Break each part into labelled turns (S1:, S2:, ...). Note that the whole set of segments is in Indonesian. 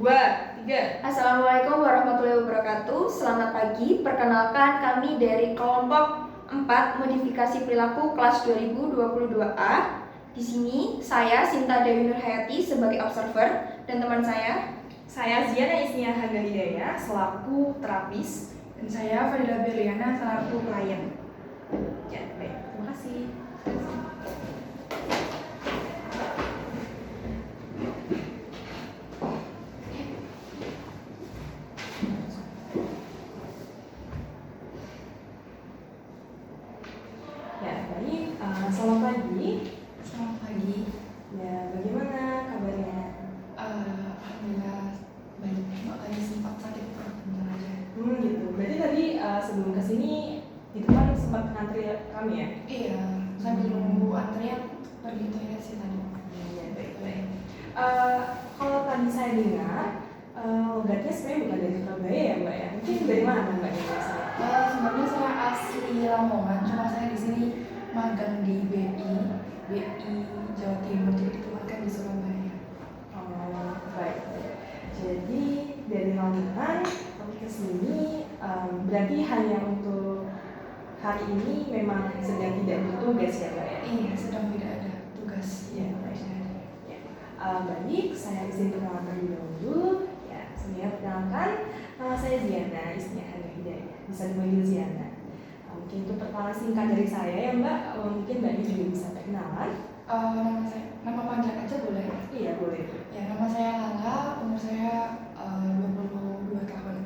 S1: 2, 3.
S2: Assalamualaikum warahmatullahi wabarakatuh. Selamat pagi. Perkenalkan kami dari kelompok 4 modifikasi perilaku kelas 2022A. Di sini saya Sinta Dewi Nurhayati sebagai observer dan teman saya
S1: Ziana Isnia Hanga Hidayah selaku terapis,
S3: dan saya Fadila Berliana selaku klien.
S1: Ya, baik. Terima kasih. Ya, baik. Selamat pagi.
S3: Selamat pagi.
S1: Ya, bagaimana kabarnya?
S3: Alhamdulillah baik. Makanya sempat sakit perut bentar aja.
S1: Gitu. Berarti tadi sebelum kesini di depan sempat ngantri kami ya?
S3: Iya, sambil nunggu antrian pergi toilet sih tadi.
S1: Iya, baik. Kalau tadi saya dengar logatnya sebenarnya bukan dari Surabaya ya, Mbak ya? Mungkin dari mana Mbak ini?
S3: Sebenarnya saya asli Lamongan, cuma saya di sini magang di BI Jawa Timur, jadi ditempatkan di Surabaya.
S1: Oh, baik. Jadi dari Lamongan kami ke sini berarti hanya untuk hari ini memang sedang tidak bertugas ya, Mbak ya?
S3: Iya, sedang tidak ada tugas.
S1: Iya, baik. Baik, saya izin perkenalan terlebih dahulu. Ya, saya perkenalkan, nama saya Ziana Isnia Hanga Hidayah. Bisa dipanggil Ziana. Mungkin itu perkenalan singkat dari saya ya, Mbak. Mungkin Mbaknya juga bisa perkenalan.
S3: Nama panjang aja boleh?
S1: Iya, boleh.
S3: Ya, nama saya Lala, umur saya 22 tahun.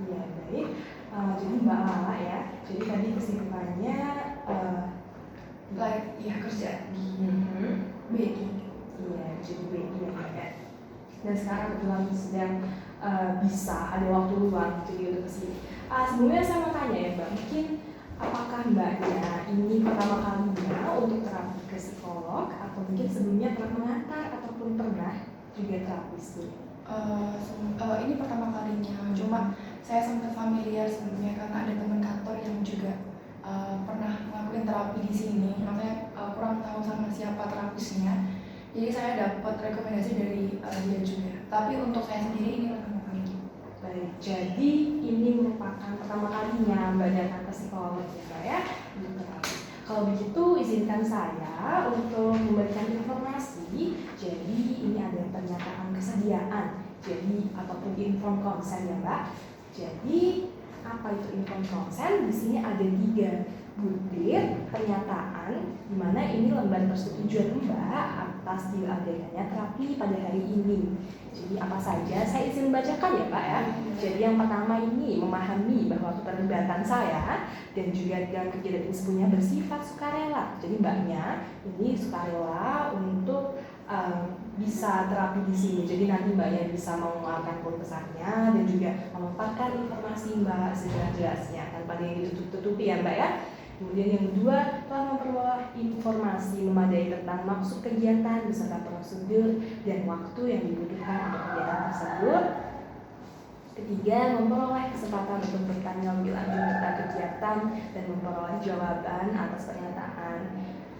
S1: Iya, baik. Jadi Mbak Lala ya. Jadi tadi kesimpulannya
S3: kerja di BI.
S1: Iya, jadi BI ya, Mbak ya. Dan sekarang kebetulan sedang bisa ada waktu luang jadi untuk kesini. Sebelumnya saya mau tanya ya, Mbak, mungkin apakah Mbaknya ini pertama kalinya untuk terapi ke psikolog atau mungkin sebelumnya pernah mengantar ataupun pernah juga terapis dulu?
S3: Ini pertama kalinya, cuma saya sempat familiar sebelumnya karena ada teman kantor yang juga pernah ngelakuin terapi di sini, makanya kurang tahu sama siapa terapisnya. Jadi saya dapat rekomendasi dari dia juga. Tapi untuk saya sendiri ini pertama kali.
S1: Baik, jadi ini merupakan pertama kalinya Mbak datang ke psikolog ya, Mbak ya, untuk terapi. Kalau begitu izinkan saya untuk memberikan informasi. Jadi ini ada pernyataan kesediaan, jadi ataupun inform consent ya, Mbak. Jadi apa itu inform consent? Di sini ada 3 butir pernyataan di mana ini lembar persetujuan Mbak atas diadakannya terapi pada hari ini. Jadi apa saja saya izin membacakan ya, Pak ya. Jadi yang pertama ini memahami bahwa keterlibatan saya dan juga dalam kegiatan ini sepenuhnya bersifat sukarela. Jadi Mbaknya ini sukarela untuk bisa terapi di sini. Jadi nanti Mbaknya bisa mengeluarkan keluh kesahnya dan juga memaparkan informasi Mbak sejelas-jelasnya tanpa ada yang ditutup-tutupi ya, Mbak ya. Kemudian yang kedua, telah memperoleh informasi memadai tentang maksud kegiatan beserta prosedur dan waktu yang dibutuhkan untuk kegiatan tersebut. Ketiga, memperoleh kesempatan untuk bertanya lebih lanjut tentang kegiatan dan memperoleh jawaban atas pernyataan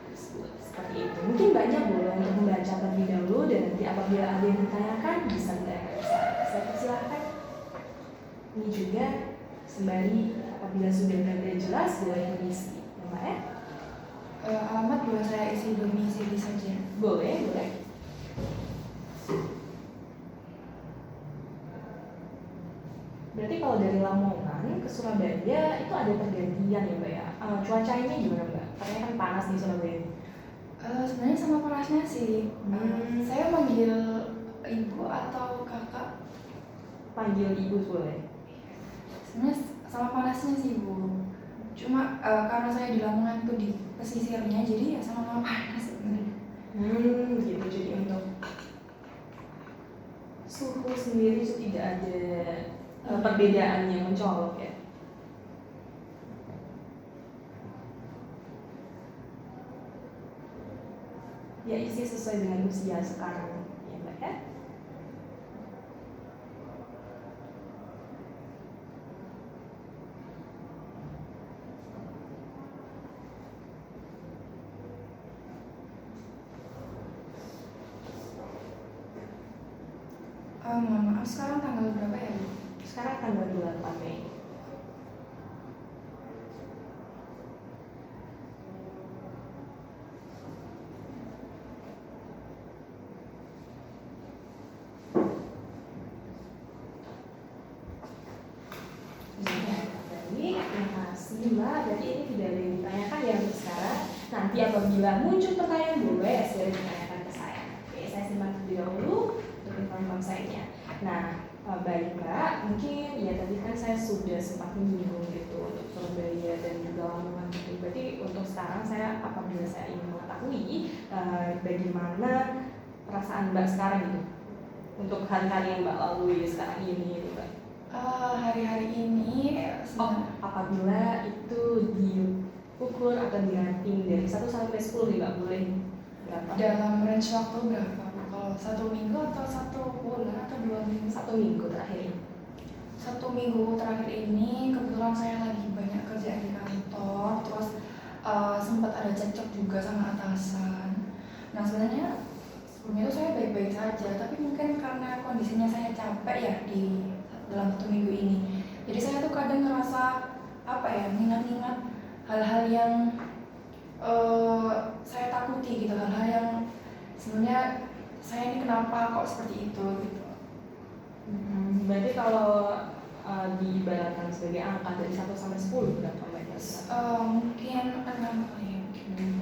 S1: tersebut. Seperti itu. Mungkin banyak boleh untuk membaca terlebih dahulu dan nanti apabila ada yang ditanyakan bisa ditanyakan ke saya. Saya persilahkan. Ini juga sembari apabila sudah berada jelas boleh mengisi, ya, Mbak ya?
S3: Alamat boleh saya isi domisili saja?
S1: Boleh. Berarti kalau dari Lamongan ke Surabaya itu ada pergantian ya, Mbak ya? Cuaca ini gimana, Mbak? Katanya kan panas di Surabaya ini.
S3: Sebenarnya sama panasnya sih. Saya manggil ibu atau kakak?
S1: Panggil ibu boleh.
S3: Sebenarnya sama panasnya sih Bu. Cuma karena saya di Lamongan tuh di pesisirnya, jadi ya sama-sama panas sebenarnya.
S1: Gitu. Jadi untuk suhu sendiri itu tidak ada perbedaan yang mencolok ya. Ya isi sesuai dengan usia sekarang ya, Mbak ya.
S3: Mohon maaf, sekarang tanggal berapa ya, Bu?
S1: Sekarang tanggal 8 Mei. Baik, terima kasih Mbak. Jadi ini tidak ada yang ditanyakan ya untuk sekarang. Nanti apabila muncul pertanyaan boleh segera ditanyakan ke saya. Oke, saya simpan terlebih dahulu untuk informasinya. Nah, baik Mbak, mungkin ya tadi kan saya sudah sempat menyinggung gitu untuk Surabaya dan juga Lamongan gitu. Berarti untuk sekarang saya apabila saya ingin mengetahui bagaimana perasaan Mbak sekarang gitu untuk hari-hari yang Mbak lalui sekarang ini gitu Mbak.
S3: Hari-hari ini
S1: Apabila itu diukur atau di-rating dari 1 sampai 10 nih Mbak, boleh berapa?
S3: dalam range waktu berapa, Bu? Kalau 1 minggu atau 1 bulan atau 2 minggu?
S1: 1 minggu terakhir ini.
S3: 1 minggu terakhir ini kebetulan saya lagi banyak kerja di kantor, terus sempat ada cekcok juga sama atasan. Nah sebenarnya sebelumnya itu saya baik-baik saja, tapi mungkin karena kondisinya saya capek ya di dalam 1 minggu ini, jadi saya tuh kadang ngerasa apa ya, mengingat-ingat hal-hal yang saya takuti gitu, hal-hal yang sebenarnya saya ini kenapa kok seperti itu gitu.
S1: Berarti kalau diibaratkan sebagai angka dari 1 sampai 10 berapa Mbak?
S3: Mungkin 6 kali ya.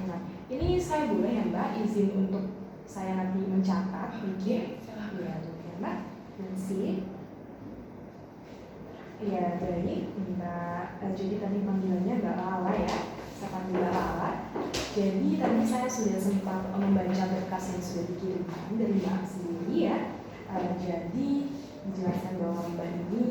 S1: Nah, ini saya boleh ya Mbak izin untuk saya nanti mencatat
S3: Oke,
S1: mungkin.
S3: silahkan.
S1: Iya, tuh ya Mbak. Nanti. Iya, baik Mbak. Jadi tadi panggilannya Mbak Lala ya. Saya panggil Mbak Lala. Jadi tadi saya sudah sempat membaca berkas yang sudah dikirimkan dari Mbak sendiri ya. Jadi menjelaskan bahwa Mbak ini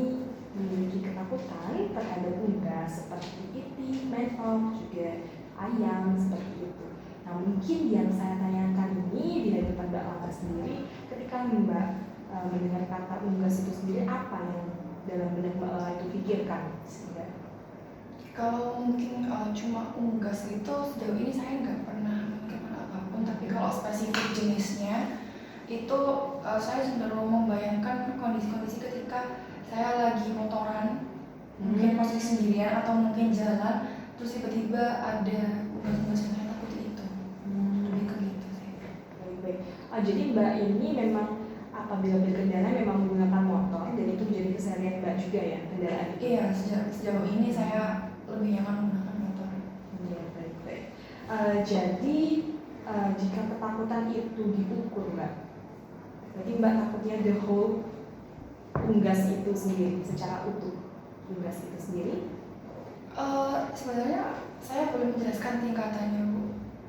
S1: memiliki ketakutan terhadap unggas seperti itik, mentok, juga ayam seperti itu. Nah mungkin yang saya tanyakan ini di hadapan Mbak Lala sendiri, ketika Mbak mendengar kata unggas itu sendiri, apa yang dalam benak Mbak Lala itu pikirkan?
S3: Kalau mungkin cuma unggas itu sejauh ini saya nggak pernah memikirkan apapun, tapi kalau spesifik jenisnya itu saya cenderung membayangkan kondisi-kondisi ketika saya lagi motoran, mungkin posisi sendirian atau mungkin jalan, terus tiba-tiba ada unggas-unggas yang saya takuti itu. Lebih ke gitu sih.
S1: Baik-baik. Jadi Mbak ini memang apabila berkendara memang menggunakan motor dan itu menjadi keseharian Mbak juga ya kendaraan itu?
S3: Iya, sejauh ini saya lebih nyaman menggunakan motor.
S1: Iya, baik-baik. Jadi jika ketakutan itu diukur Mbak, berarti Mbak takutnya the whole unggas itu sendiri secara utuh, unggas itu sendiri?
S3: Sebenarnya saya boleh menjelaskan tingkatannya, Bu.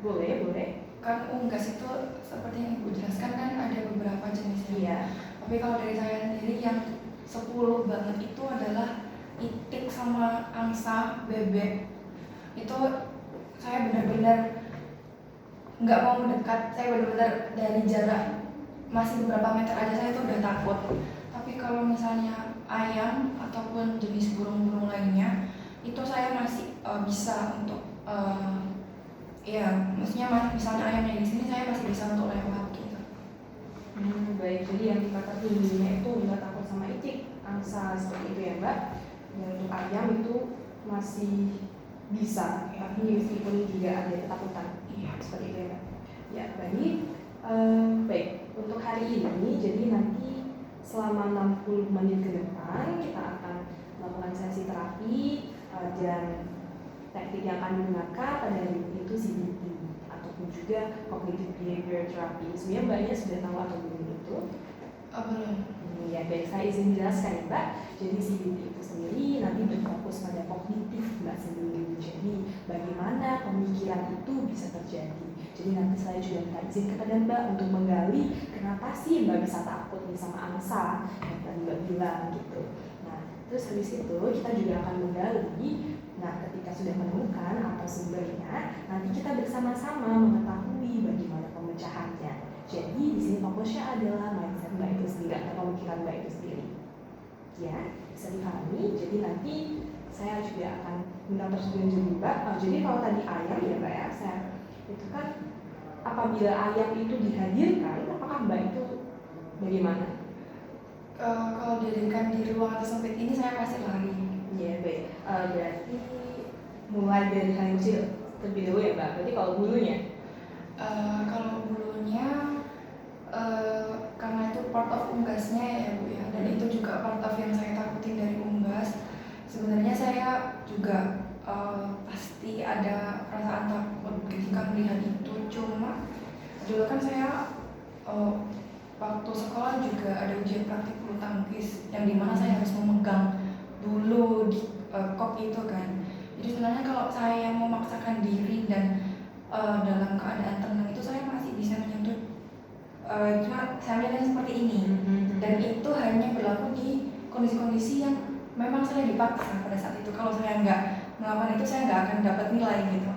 S1: Boleh, boleh.
S3: Kan unggas itu seperti yang Ibu jelaskan kan ada beberapa jenisnya.
S1: Iya.
S3: Tapi kalau dari saya sendiri yang 10 banget itu adalah itik sama angsa bebek. Itu saya benar-benar nggak mau mendekat, saya benar-benar dari jarak masih beberapa meter aja saya tuh udah takut. Tapi kalau misalnya ayam ataupun jenis burung-burung lainnya, itu saya masih bisa untuk ya, maksudnya misalnya ayam yang di sini saya masih bisa untuk lewat gitu.
S1: Baik, jadi yang kata tingginya itu Mbak takut sama itik, angsa seperti itu ya Mbak. Dan untuk ayam itu masih bisa, tapi meskipun tidak ada ketakutan.
S3: Iya.
S1: Seperti itu ya Mbak. Ya, baik. Baik, untuk hari ini jadi nanti selama 60 menit ke depan kita akan melakukan sesi terapi dan teknik yang akan digunakan pada hari ini itu CBT ataupun juga cognitive behavior therapy. Sebenarnya Mbaknya sudah tahu atau belum itu?
S3: Belum.
S1: Ya, baik, saya izin jelaskan ya Mbak. Jadi CBT itu sendiri nanti berfokus pada kognitif Mbak sendiri. Jadi bagaimana pemikiran itu bisa terjadi. Jadi nanti saya juga minta izin kepada Mbak untuk menggali kenapa sih Mbak bisa takut nih sama angsa yang tadi Mbak bilang gitu. Nah, terus habis itu kita juga akan menggali. Nah, ketika sudah menemukan apa sumbernya, nanti kita bersama-sama mengetahui bagaimana pemecahannya. Jadi di sini fokusnya adalah mindset Mbak itu sendiri atau pemikiran Mbak itu sendiri. Ya, bisa dipahami. Jadi nanti saya juga akan minta persetujuan Mbak. Jadi kalau tadi ayam ya Mbak ya, saya itu kan apabila ayam itu dihadirkan, apakah Mbak itu bagaimana?
S3: Kalau didirikan di ruangan tersempit ini saya pasti lari.
S1: Ya baik. Berarti mulai dari hal yang kecil terlebih dahulu ya Mbak. Berarti kalau bulunya?
S3: Kalau bulunya karena itu part of unggasnya ya Bu ya, dan itu juga part of yang saya takutin dari unggas. Sebenarnya saya juga pasti ada perasaan takut ketika melihat itu, cuma dulu kan saya waktu sekolah juga ada ujian praktik bulu tangkis yang dimana saya harus memegang bulu di kok itu kan. Jadi sebenarnya kalau saya memaksakan diri dan dalam keadaan tenang itu saya masih bisa menyentuh, cuma saya melihatnya seperti ini, dan itu hanya berlaku di kondisi-kondisi yang memang saya dipaksa pada saat itu. Kalau saya nggak melakukan itu saya nggak akan dapat nilai gitu.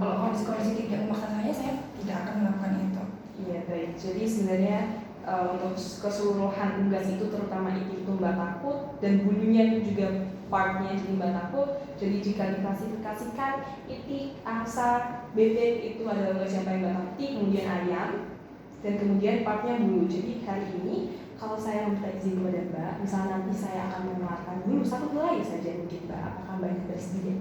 S3: Kalau kondisi-kondisi tidak memaksa saya tidak akan melakukan itu.
S1: Iya baik. Jadi sebenarnya untuk keseluruhan unggas itu terutama itu Mbak takut dan bulunya itu juga partnya jadi Mbak takut. Jadi jika diklasifikasikan itik, angsa, bebek itu adalah unggas yang paling Mbak takuti, kemudian ayam, dan kemudian partnya bulu. Jadi hari ini kalau saya minta izin kepada Mbak, misalnya nanti saya akan mengeluarkan bulu satu helai saja mungkin Mbak, apakah Mbak bersedia?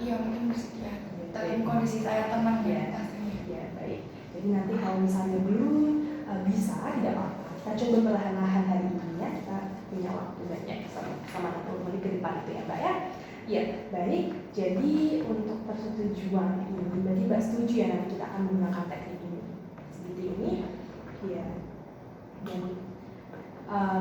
S3: Iya mungkin bersedia. Dalam kondisi saya tenang ya pastinya.
S1: Ya baik. Jadi nanti kalau misalnya belum bisa tidak apa-apa. Kita coba perlahan-lahan hari ini ya. Kita punya waktu banyak sama 60 menit ke depan itu ya Mbak ya. Ya baik. Jadi untuk persetujuan ini berarti Mbak setuju ya nanti kita akan menggunakan teknik ini seperti ini. Ya. Dan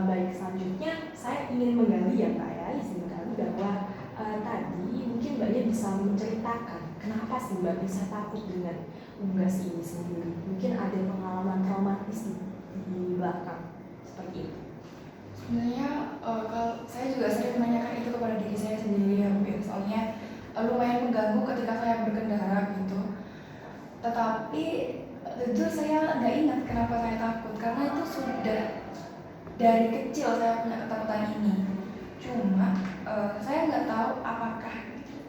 S1: baik selanjutnya saya ingin menggali ya Mbak ya, izin menggali bahwa tadi mungkin Mbaknya bisa menceritakan kenapa sih Mbak bisa takut dengan unggas ini sendiri. Mungkin ada pengalaman traumatis di belakang seperti itu.
S3: Sebenarnya kalau saya juga sering menanyakan itu kepada diri saya sendiri ya Bu ya. Soalnya lumayan mengganggu ketika saya berkendara gitu. Tetapi itu saya nggak ingat kenapa saya takut, karena itu sudah dari kecil saya punya ketakutan ini. Cuma saya nggak tahu apakah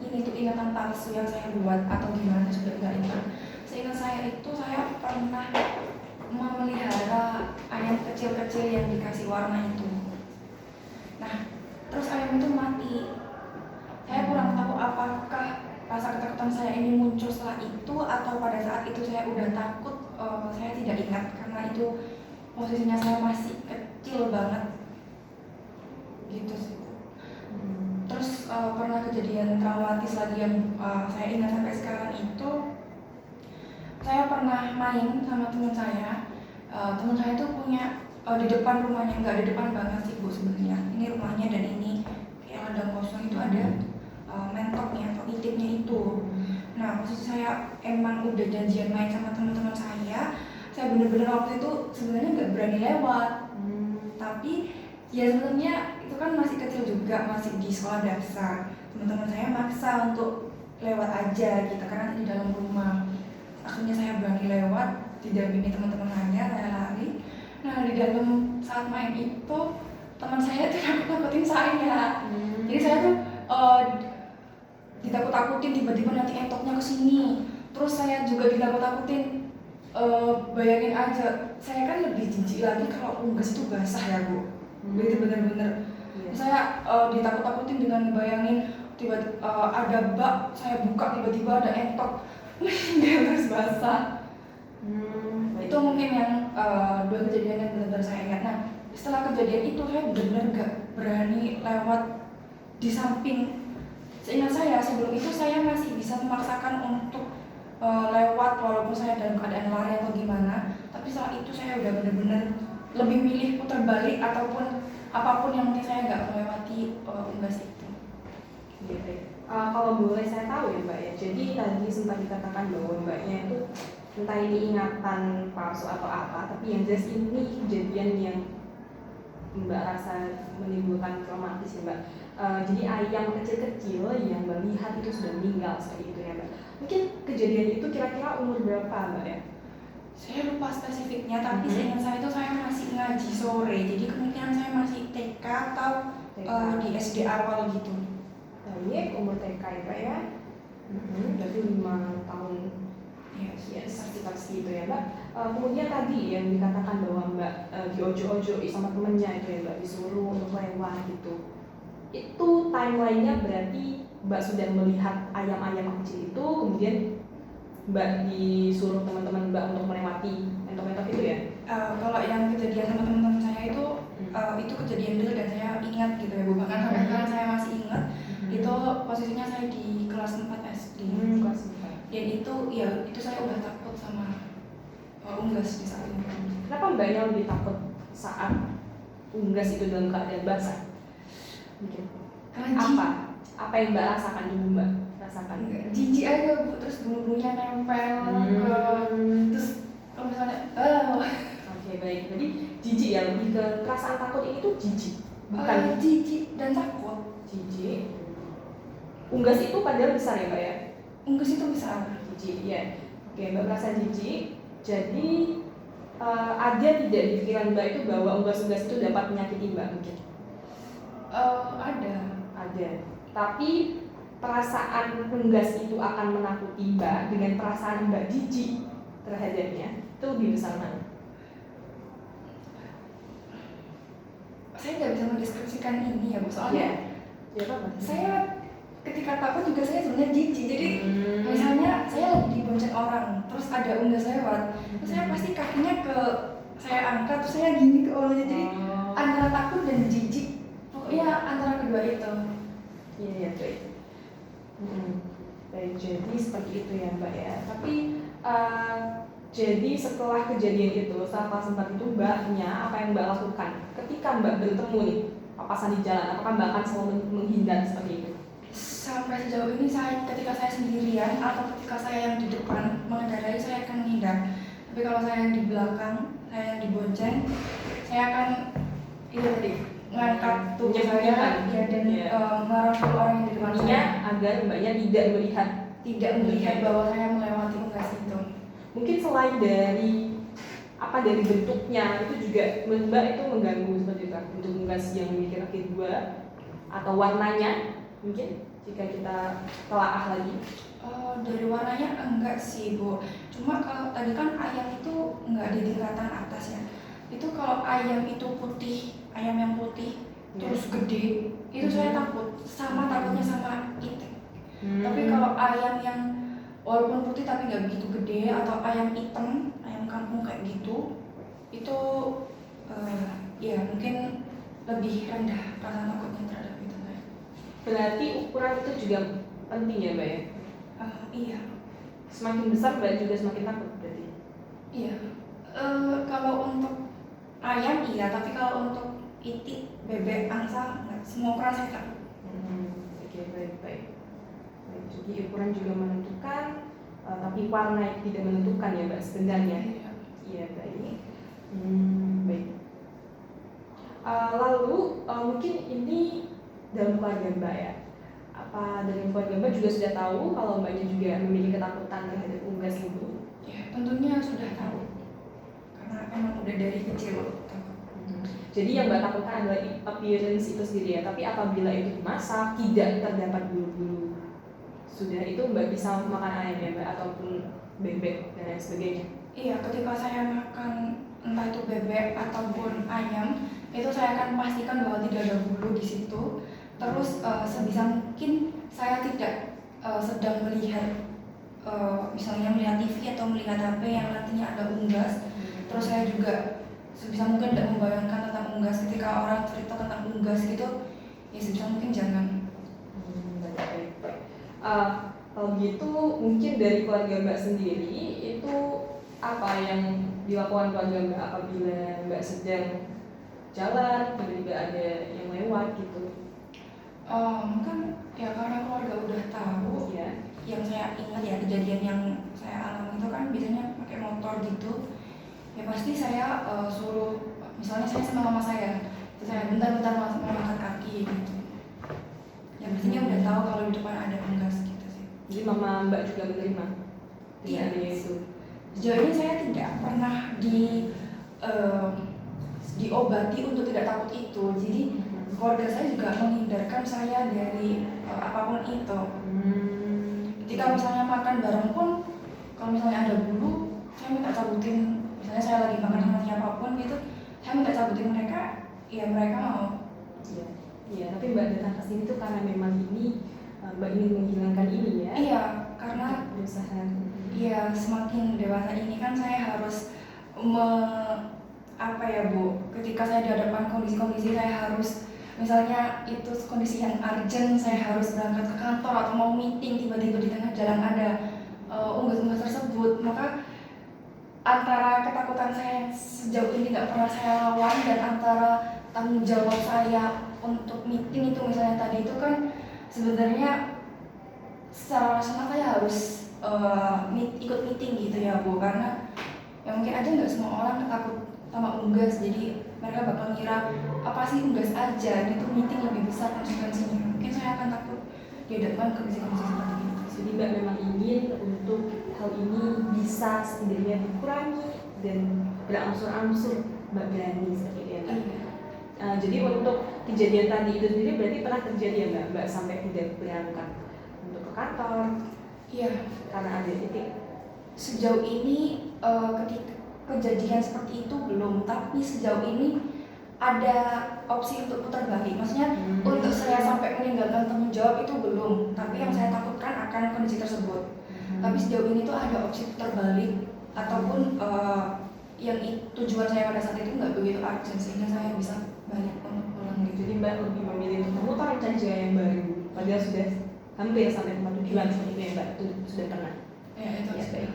S3: ini tuh ingatan palsu yang saya buat atau gimana, sudah nggak ingat. Seingat saya itu saya pernah memelihara ayam kecil-kecil yang dikasih warna itu. Nah, terus ayam itu mati. Saya kurang tahu apakah rasa ketakutan saya ini muncul setelah itu atau pada saat itu saya udah takut. Saya tidak ingat karena itu posisinya saya masih kecil banget. Gitu sih. Terus pernah kejadian traumatis lagi yang saya ingat sampai sekarang itu, saya pernah main sama teman saya. Teman saya itu punya di depan rumahnya, nggak di depan banget sih Bu sebenarnya. Ini rumahnya dan ini kayak ladang kosong itu ada mentoknya atau itiknya itu. Nah posisi saya emang udah janjian main sama teman-teman saya bener-bener waktu itu sebenarnya nggak berani lewat. Tapi ya sebenarnya itu kan masih kecil juga, masih di sekolah dasar. Teman-teman saya maksa untuk lewat aja gitu karena di dalam rumah. Akhirnya saya berani lewat, didampingi teman-teman saya lari. Nah di dalam saat main itu teman saya tuh nakut-nakutin saya. Jadi saya tuh ditakut-takutin, tiba-tiba nanti entoknya kesini. Terus saya juga ditakut-takutin. Bayangin aja, saya kan lebih jijik lagi kalau unggas itu basah ya Bu. Itu bener-bener saya ditakut-takutin dengan bayangin tiba-tiba ada bak, saya buka tiba-tiba ada entok dia terus basah. Itu mungkin yang dua kejadian yang benar-benar saya ingat. Nah setelah kejadian itu saya benar-benar gak berani lewat di samping. Seingat saya sebelum itu saya masih bisa memaksakan untuk lewat walaupun saya dalam keadaan lari atau gimana. Tapi saat itu saya udah benar-benar lebih milih putar balik ataupun apapun yang penting saya nggak melewati unggas itu.
S1: Kalau boleh saya tahu ya Mbak ya, jadi tadi sempat dikatakan bahwa Mbaknya itu entah ini ingatan palsu atau apa, tapi yang jelas ini kejadian yang Mbak rasa menimbulkan traumatis ya Mbak. Jadi ayam kecil-kecil yang Mbak lihat itu sudah meninggal seperti itu ya Mbak. Mungkin kejadian itu kira-kira umur berapa Mbak ya?
S3: Saya lupa spesifiknya, tapi seingat saya itu saya masih ngaji sore, jadi kemungkinan saya masih TK atau di SD awal gitu.
S1: Baik, umur TK ya Mbak ya. Berarti 5 tahun.
S3: Yes.
S1: Sekitar segitu ya Mbak. Kemudian tadi yang dikatakan bahwa Mbak Mbak diojo-ojo sama temennya itu ya Mbak, disuruh untuk lewat gitu. Itu timelinenya berarti Mbak sudah melihat ayam-ayam kecil itu, kemudian Mbak disuruh teman-teman Mbak untuk melewati mentok-mentok itu ya?
S3: Kalau yang kejadian sama teman-teman saya itu kejadian dulu dan saya ingat gitu ya Bu. Bahkan sampai sekarang saya masih ingat. Itu posisinya saya di kelas 4 SD.
S1: Kelas 4.
S3: Dan itu saya udah takut sama unggas di saat itu.
S1: Kenapa Mbaknya lebih takut saat unggas itu dalam keadaan basah? Mungkin.
S3: Karena
S1: Apa yang Mbak rasakan dulu Mbak? Rasakan?
S3: jijik aja Bu, terus bulu-bulunya nempel ke terus kalau misalnya
S1: Oke, baik. Jadi jijik ya, lebih ke perasaan takut ini tuh jijik. Bukan
S3: jijik dan takut.
S1: jijik. Unggas itu padahal besar ya Mbak ya?
S3: Unggas itu besar.
S1: Jijik ya. Oke, Mbak merasa jijik. Jadi ada tidak di pikiran Mbak itu bahwa unggas-unggas itu dapat menyakiti Mbak mungkin? Ada. Tapi perasaan unggas itu akan menakuti Mbak dengan perasaan Mbak jijik terhadapnya itu lebih besar mana?
S3: Saya nggak bisa mendeskripsikan ini ya Bu, soalnya
S1: Ya apa?
S3: saya ketika takut juga saya sebenarnya jijik. Jadi misalnya saya lagi dibonceng orang, terus ada unggas lewat, terus saya pasti kakinya saya angkat, terus saya gini ke orangnya. Jadi antara takut dan jijik, pokoknya antara kedua itu.
S1: Iya, baik. Baik, jadi seperti itu ya Mbak ya. Tapi jadi setelah kejadian itu, setelah kelas 4 itu Mbaknya apa yang Mbak lakukan? Ketika Mbak bertemu nih papasan di jalan, apakah Mbak akan selalu menghindar seperti itu?
S3: Sampai sejauh ini ketika saya sendirian atau ketika saya yang di depan mengendarai, saya akan menghindar. Tapi kalau saya yang di belakang, saya yang dibonceng, saya akan ngangkat tubuh saya dan merangkul orang yang di depan saya
S1: agar Mbaknya
S3: tidak melihat bahwa saya melewati unggas itu.
S1: Mungkin selain dari bentuknya itu juga Mbak itu mengganggu seperti itu, bentuk unggas yang memiliki kaki dua atau warnanya mungkin jika kita telaah lagi.
S3: Dari warnanya enggak sih Bu, cuma kalau tadi kan ayam itu enggak di tingkatan atas ya. Itu kalau ayam itu putih, ayam yang putih terus gede, itu saya takutnya sama itik. Tapi kalau ayam yang walaupun putih tapi nggak begitu gede, atau ayam hitam, ayam kampung kayak gitu, itu ya mungkin lebih rendah rasa takutnya terhadap itu.
S1: Berarti ukuran itu juga penting ya Mbak ya?
S3: Iya.
S1: Semakin besar Mbak juga semakin takut berarti? Iya.
S3: Kalau untuk ayam iya, tapi kalau untuk itik, bebek, angsa, enggak. Semua ukuran saya takut.
S1: Oke, baik. Jadi ukuran juga menentukan, tapi warna tidak menentukan ya Mbak sebenarnya? Iya, baik. Baik. Lalu mungkin ini dalam keluarga Mbak ya? Apa dari keluarga Mbak juga sudah tahu kalau Mbaknya juga memiliki ketakutan terhadap unggas ini?
S3: Ya, tentunya sudah tahu. Karena emang udah dari kecil takut.
S1: Jadi yang Mbak takutkan adalah appearance itu sendiri ya, tapi apabila itu dimasak tidak terdapat bulu-bulu, sudah itu Mbak bisa makan ayam ya Mbak, ataupun bebek dan lain sebagainya?
S3: Iya, ketika saya makan entah itu bebek ataupun ayam, itu saya akan pastikan bahwa tidak ada bulu di situ. Terus sebisa mungkin saya tidak sedang melihat misalnya melihat TV atau melihat HP yang nantinya ada unggas. Terus saya juga sebisa mungkin tidak membayangkan tentang unggas. Ketika orang cerita tentang unggas gitu, ya sebisa mungkin jangan.
S1: Baik. Kalau gitu mungkin dari keluarga Mbak sendiri itu apa yang dilakukan keluarga Mbak apabila Mbak sedang jalan tiba-tiba ada yang lewat gitu?
S3: Mungkin ya karena keluarga udah tahu
S1: ya.
S3: Yang saya ingat ya kejadian yang saya alami itu kan biasanya pakai motor gitu. Ya pasti saya suruh, misalnya saya sama mama saya, terus saya bentar-bentar mengangkat kaki gitu. Ya pastinya udah tahu kalau di depan ada unggas gitu sih.
S1: Jadi mama Mbak juga menerima?
S3: Iya.
S1: Itu.
S3: Sejauh ini saya tidak pernah diobati untuk tidak takut itu. Jadi keluarga saya juga menghindarkan saya dari apapun itu. Ketika misalnya makan bareng pun, kalau misalnya ada bulu, saya minta cabutin. Misalnya saya lagi makan sama siapapun gitu, saya minta cabutin mereka, ya mereka mau.
S1: Iya, iya. Tapi Mbak datang ke sini tuh karena memang ini Mbak ingin menghilangkan ini ya?
S3: Iya, karena
S1: berusaha.
S3: ya semakin dewasa ini kan saya harus apa ya Bu, ketika saya dihadapkan kondisi-kondisi saya harus, misalnya itu kondisi yang urgent, saya harus berangkat ke kantor atau mau meeting, tiba-tiba di tengah jalan ada unggas-unggas tersebut, maka antara ketakutan saya yang sejauh ini tidak pernah saya lawan dan antara tanggung jawab saya untuk meeting itu misalnya tadi itu kan sebenarnya secara rasional saya harus ikut meeting gitu ya Bu, karena ya mungkin aja nggak semua orang takut sama unggas, jadi mereka bakal ngira apa sih unggas aja, ini tuh meeting lebih besar konsekuensinya. Mungkin saya akan takut dihadapkan ke kondisi-kondisi seperti itu.
S1: Jadi Mbak memang ingin untuk hal ini bisa setidaknya dikurangi dan berangsur-angsur Mbak berani seperti itu ya Mbak. Jadi untuk kejadian tadi itu sendiri berarti pernah terjadi ya Mbak sampai tidak berangkat untuk ke kantor?
S3: Iya.
S1: Karena ada titik.
S3: Sejauh ini ketika kejadian seperti itu belum, tapi sejauh ini ada opsi untuk putar balik. Maksudnya untuk saya sampai meninggalkan tanggung jawab itu belum, tapi yang saya takutkan akan kondisi tersebut. Tapi sejauh ini tuh ada opsi putar balik ataupun yang tujuan saya pada saat itu nggak begitu urgent sehingga saya bisa balik untuk pulang gitu.
S1: Jadi Mbak lebih memilih untuk memutar rencana yang baru, padahal sudah hampir sampai tempat tujuan seperti itu ya Mbak, itu sudah pernah.
S3: Ya itu
S1: Ya,
S3: sudah.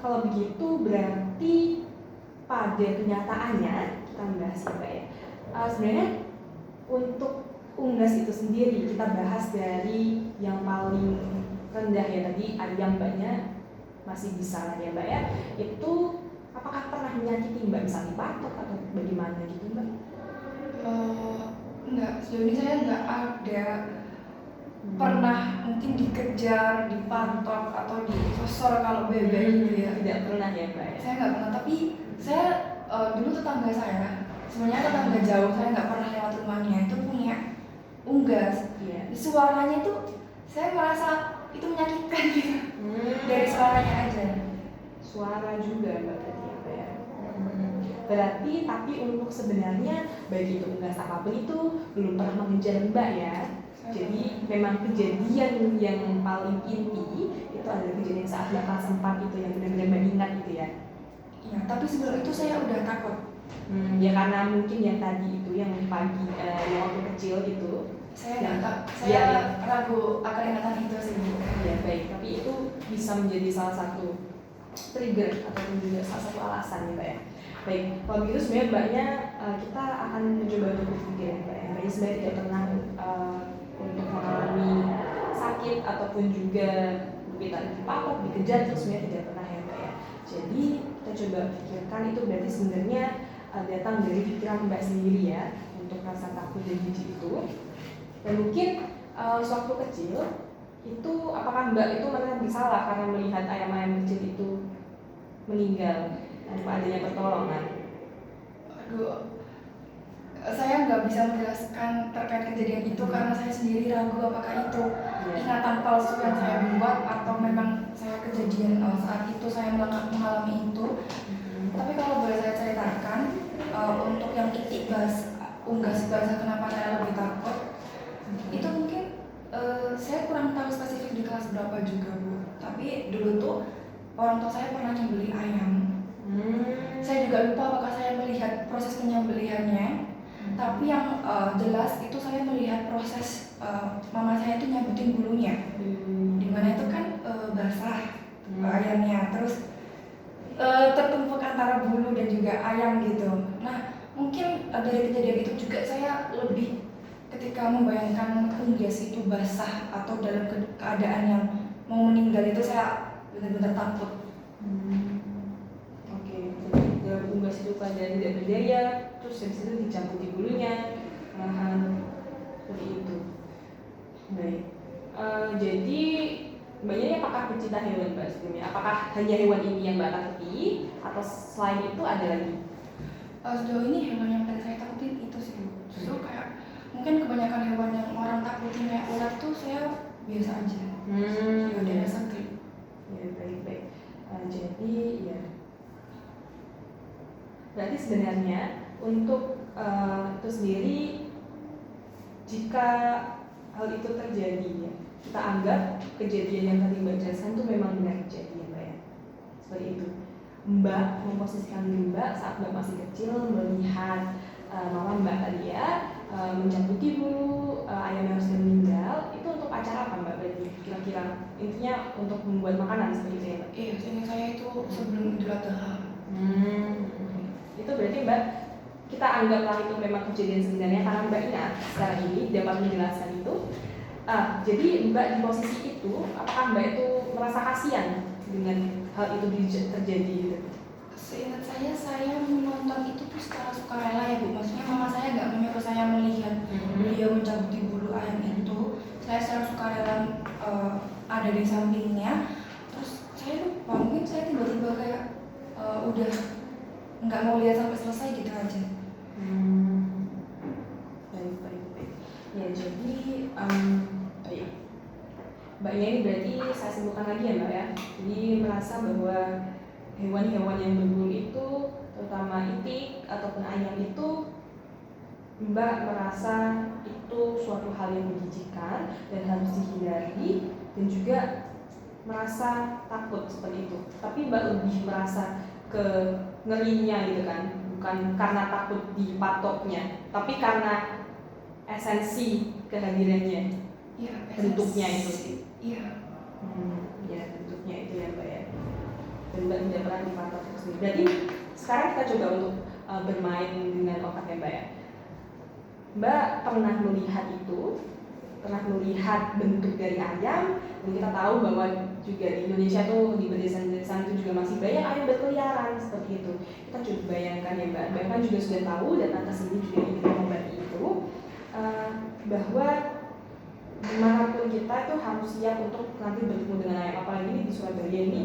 S1: Kalau begitu berarti pada kenyataannya kita membahas ya Mbak ya. Sebenarnya untuk unggas itu sendiri kita bahas dari yang paling rendah ya tadi, ada yang Mbaknya masih bisa lah ya Mbak ya. Itu apakah pernah menyakiti Mbak, misalnya patok atau bagaimana gitu Mbak?
S3: Enggak, sejauh ini saya nggak ada pernah mungkin dikejar, dipantok atau disosor kalau bebek gitu ya.
S1: Tidak pernah ya Mbak ya?
S3: Saya nggak pernah, tapi saya dulu tetangga saya, sebenarnya tetangga jauh, saya nggak pernah lewat rumahnya, itu punya unggas.
S1: Iya.
S3: Suaranya tuh saya merasa itu menyakitkan gitu. Dari suaranya aja.
S1: Suara juga Mbak berarti ya Mbak ya? Berarti tapi untuk sebenarnya baik itu unggas apapun itu belum pernah mengejar Mbak ya? Jadi memang kejadian yang paling inti itu adalah kejadian saat Mbak kelas 4 itu yang benar-benar Mbak ingat gitu ya?
S3: Iya, tapi sebelum itu saya udah takut.
S1: Ya karena mungkin yang tadi itu yang pagi, yang waktu kecil itu.
S3: Saya nggak tahu, saya
S1: Ya, ya.
S3: ragu akan ingatan itu sih Bu.
S1: Ya baik, tapi itu bisa menjadi salah satu trigger ataupun juga salah satu alasan ya Mbak ya. Baik, kalau begitu sebenarnya Mbaknya kita akan mencoba untuk berpikir ya Mbak ya. Mbaknya sebenarnya tidak pernah untuk mengalami sakit ataupun juga kita dipatok, dikejar itu sebenarnya tidak pernah ya Mbak ya. Jadi kita coba pikirkan itu berarti sebenarnya datang dari pikiran Mbak sendiri ya untuk rasa takut dan jijik itu. Dan mungkin sewaktu kecil itu apakah Mbak itu merasa bersalah karena melihat ayam-ayam kecil itu meninggal tanpa adanya pertolongan?
S3: Aduh, saya nggak bisa menjelaskan terkait kejadian itu karena saya sendiri ragu apakah itu ingatan palsu yang saya buat atau memang saya kejadian saat itu saya mengalami itu. Tapi kalau boleh saya ceritakan untuk yang titik unggas bahasa kenapa saya lebih takut itu mungkin saya kurang tahu spesifik di kelas berapa juga Bu. Tapi dulu tuh orang tua saya pernah nyembeli ayam. Saya juga lupa apakah saya melihat proses penyembelihannya. Tapi yang jelas itu saya melihat proses mama saya itu nyabutin bulunya, dimana itu kan basah ayamnya, terus tertumpuk antara bulu dan juga ayam gitu. Nah mungkin dari kejadian itu juga saya lebih ketika membayangkan unggas itu basah atau dalam keadaan yang mau meninggal itu saya benar-benar takut.
S1: Oke, jadi dalam unggas itu keadaan tidak berdaya, terus habis itu dicamputi bulunya, seperti itu. Baik. Jadi Mbaknya apakah pecinta hewan Mbak sebelumnya? Apakah hanya hewan ini yang Mbak takuti atau selain itu ada lagi?
S3: Sejauh ini hewan yang paling saya takutin itu sih Bu. Justru kayak mungkin kebanyakan hewan yang orang takutin kayak ular tuh saya biasa aja. Ya udah biasa gitu.
S1: Ya baik. Jadi ya berarti sebenarnya untuk itu sendiri, jika hal itu terjadi ya, kita anggap kejadian yang tadi Mbak jelaskan itu memang benar terjadi ya Mbak ya, seperti itu. Mbak memposisikan diri Mbak saat Mbak masih kecil melihat mama Mbak tadi ya mencabuti bulu ayam yang sudah meninggal, itu untuk acara apa Mbak berarti kira-kira? Intinya untuk membuat makanan seperti itu ya Mbak?
S3: Iya, seingat saya itu sebelum Idul Adha.
S1: Itu berarti Mbak, kita anggaplah itu memang kejadian sebenarnya karena Mbak ingat sekarang ini dapat menjelaskan itu. Jadi Mbak di posisi itu, apakah Mbak itu merasa kasihan dengan hal itu terjadi gitu?
S3: Seingat saya menonton itu tuh secara sukarela ya Bu. Maksudnya mama saya nggak menyuruh saya melihat beliau mencabuti bulu ayam itu. Saya secara sukarela ada di sampingnya. Terus saya lupa, mungkin saya tiba-tiba kayak udah nggak mau lihat sampai selesai gitu aja.
S1: Baik. Ya jadi ya. Mbaknya ini berarti saya simpulkan lagi ya Mbak ya. Jadi merasa bahwa hewan-hewan yang berbulu itu, terutama itik ataupun ayam itu, Mbak merasa itu suatu hal yang menjijikkan dan harus dihindari, dan juga merasa takut seperti itu. Tapi Mbak lebih merasa ke ngerinya gitu kan, bukan karena takut dipatoknya, tapi karena esensi kehadirannya,
S3: Iya,
S1: bentuknya itu sih.
S3: Iya.
S1: Ya bentuknya itu ya Mbak ya. Dan Mbak tidak pernah dipatok itu sendiri. Berarti sekarang kita coba untuk bermain dengan otak ya Mbak ya. Mbak pernah melihat itu, pernah melihat bentuk dari ayam, dan kita tahu bahwa juga di Indonesia tuh di pedesaan-pedesaan itu juga masih banyak ayam berkeliaran seperti itu. Kita coba bayangkan ya Mbak, Mbak kan juga sudah tahu dan atas ini juga ingin mengobati itu, bahwa dimanapun kita itu harus siap untuk nanti bertemu dengan ayam. Apalagi di Surabaya ini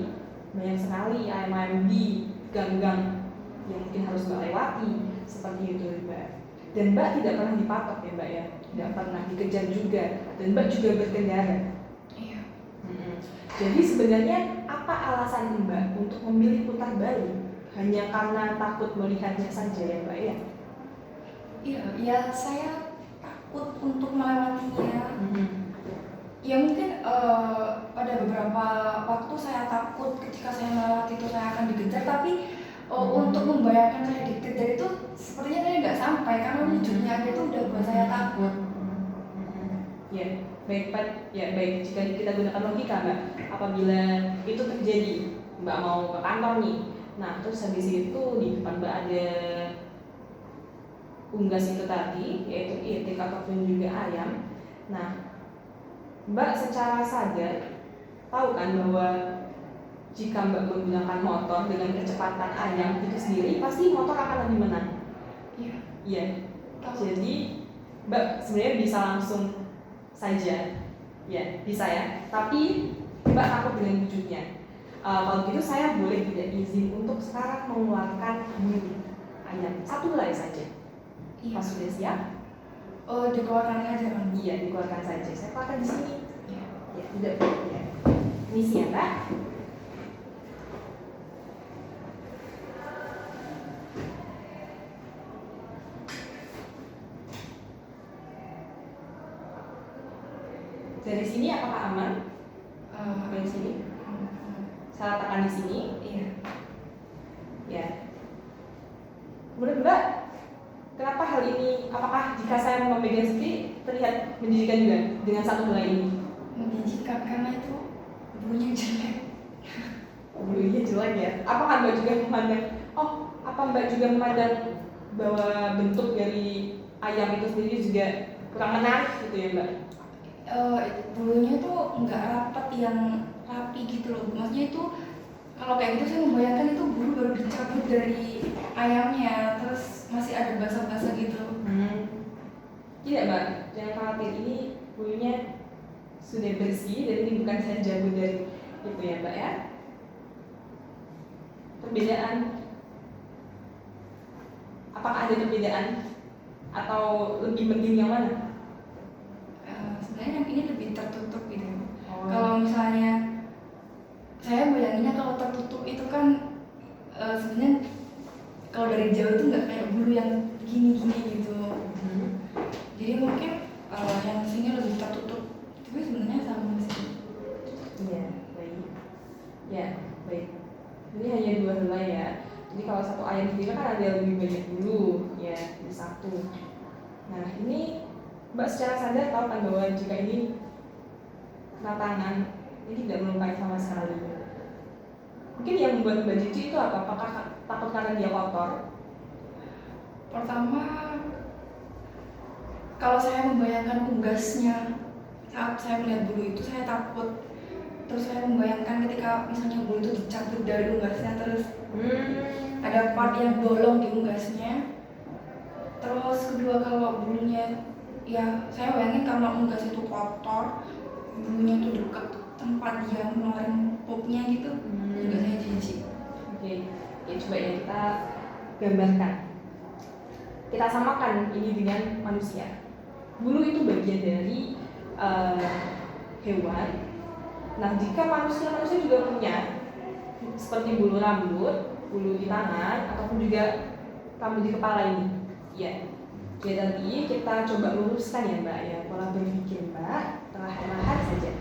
S1: banyak sekali ayam-ayam di gang-gang yang mungkin harus Mbak lewati seperti itu Mbak. Dan Mbak tidak pernah dipatok ya Mbak ya, tidak pernah dikejar juga, dan Mbak juga berkendara.
S3: Iya.
S1: Jadi sebenarnya apa alasan Mbak untuk memilih putar balik? Hanya karena takut melihatnya saja ya Mbak ya?
S3: Iya, ya saya takut untuk melewatinya. Ya mungkin pada beberapa waktu saya takut ketika saya melewati itu saya akan dikejar, tapi untuk membayangkan saya dikejar itu sepertinya saya nggak sampai karena wujudnya aja itu udah buat saya takut.
S1: Ya, baik Pak. Ya baik, jika kita gunakan logika Mbak, apabila itu terjadi, Mbak mau ke kantor nih, nah terus habis itu di depan Mbak ada unggas itu tadi, yaitu itik ataupun juga ayam. Nah, Mbak secara sadar tahu kan bahwa jika Mbak menggunakan motor dengan kecepatan ayam itu sendiri, pasti motor akan lebih menang.
S3: Iya.
S1: Iya. Jadi Mbak sebenarnya bisa langsung saja, ya bisa ya. Tapi Mbak takut dengan wujudnya. Kalau gitu saya boleh tidak izin untuk sekarang mengeluarkan milik ayam satu helai saja.
S3: Iya.
S1: Pas sudah siap?
S3: Dikeluarkan aja kan?
S1: Iya, dikeluarkan saja. Saya keluarkan di sini.
S3: Iya.
S1: Ya, tidak ya. Misi ya Mbak. Dari sini apakah aman? Dari sini. Saya letakkan di sini.
S3: Iya.
S1: Ya. Menurut Mbak, kenapa hal ini? Apakah jika saya memegang sendiri terlihat menjijikan juga dengan satu helai ini?
S3: Menjijikan karena itu bulunya jelek.
S1: Bulunya jelek ya. Apakah Mbak juga memandang? Apa Mbak juga memandang bahwa bentuk dari ayam itu sendiri juga kurang menarik gitu ya Mbak?
S3: Bulunya tuh nggak rapat yang rapi gitu loh. Maksudnya itu kalau kayak gitu saya membayangkan itu bulu baru dicabut dari ayamnya, terus masih ada basah-basah gitu.
S1: Tidak Mbak, jangan khawatir, ini bulunya sudah bersih dan ini bukan saja bulu dari itu ya Mbak ya. Perbedaan, apakah ada perbedaan atau lebih mending yang mana?
S3: Sebenarnya yang ini lebih tertutup gitu. Kalau misalnya saya bayanginnya kalau tertutup itu kan sebenarnya kalau dari jauh jauh itu nggak kayak bulu yang gini-gini gitu. Jadi mungkin yang sini lebih tertutup, tapi sebenarnya sama sih.
S1: Iya, baik. Ya, baik. Ini hanya 2 helai ya. Jadi kalau satu ayam betina kan ada lebih banyak bulu, ya, di satu. Nah, ini Mbak secara sadar tahu kan bahwa jika ini kena tangan, ini tidak melukai sama sekali. Mungkin yang membuat Mbak Cici itu apa? Apakah takut karena dia kotor?
S3: Pertama, kalau saya membayangkan unggasnya saat saya melihat bulu itu, saya takut. Terus saya membayangkan ketika misalnya bulu itu dicabut dari unggasnya, terus ada part yang bolong di unggasnya. Terus kedua, kalau bulunya, ya saya bayangin kalau unggas itu kotor, bulunya itu dekat tempat dia ngeluarin pupnya gitu, juga saya jijik.
S1: Oke, ya coba ya kita gambarkan. Kita samakan ini dengan manusia. Bulu itu bagian dari hewan. Nah, jika manusia juga punya seperti bulu rambut, bulu di tangan, ataupun juga rambut di kepala ini. Ya, jadi nanti kita coba luruskan ya Mbak ya, pola berpikir Mbak, perlahan-lahan saja.